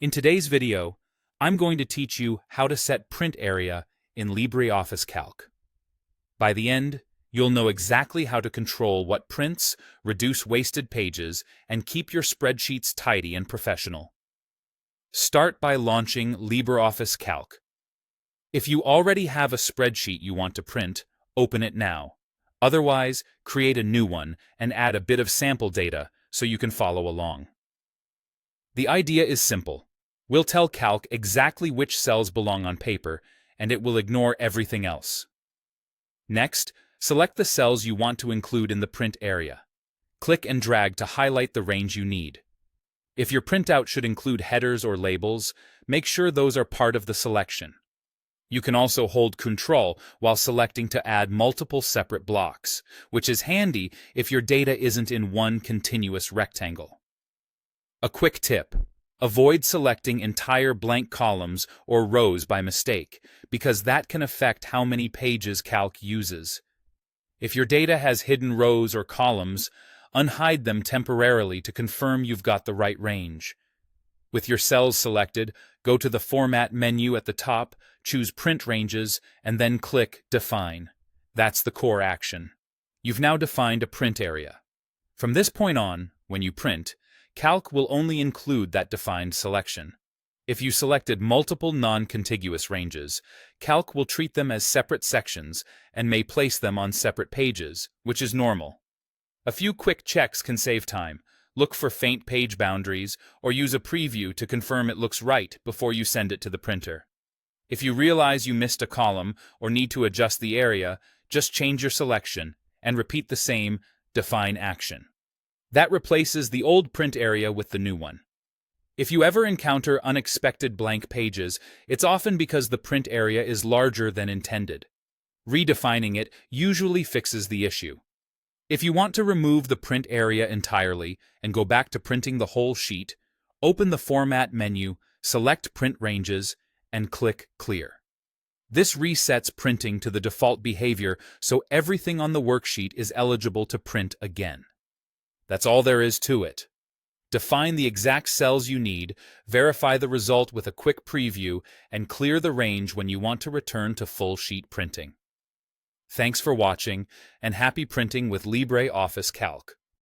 In today's video, I'm going to teach you how to set print area in LibreOffice Calc. By the end, you'll know exactly how to control what prints, reduce wasted pages, and keep your spreadsheets tidy and professional. Start by launching LibreOffice Calc. If you already have a spreadsheet you want to print, open it now. Otherwise, create a new one and add a bit of sample data so you can follow along. The idea is simple. We'll tell Calc exactly which cells belong on paper, and it will ignore everything else. Next, select the cells you want to include in the print area. Click and drag to highlight the range you need. If your printout should include headers or labels, make sure those are part of the selection. You can also hold Ctrl while selecting to add multiple separate blocks, which is handy if your data isn't in one continuous rectangle. A quick tip: avoid selecting entire blank columns or rows by mistake, because that can affect how many pages Calc uses. If your data has hidden rows or columns, unhide them temporarily to confirm you've got the right range. With your cells selected, go to the Format menu at the top, choose Print Ranges, and then click Define. That's the core action. You've now defined a print area. From this point on, when you print, Calc will only include that defined selection. If you selected multiple non-contiguous ranges, Calc will treat them as separate sections and may place them on separate pages, which is normal. A few quick checks can save time. Look for faint page boundaries or use a preview to confirm it looks right before you send it to the printer. If you realize you missed a column or need to adjust the area, just change your selection and repeat the same define action. That replaces the old print area with the new one. If you ever encounter unexpected blank pages, it's often because the print area is larger than intended. Redefining it usually fixes the issue. If you want to remove the print area entirely and go back to printing the whole sheet, open the Format menu, select Print Ranges, and click Clear. This resets printing to the default behavior so everything on the worksheet is eligible to print again. That's all there is to it. Define the exact cells you need, verify the result with a quick preview, and clear the range when you want to return to full sheet printing. Thanks for watching, and happy printing with LibreOffice Calc.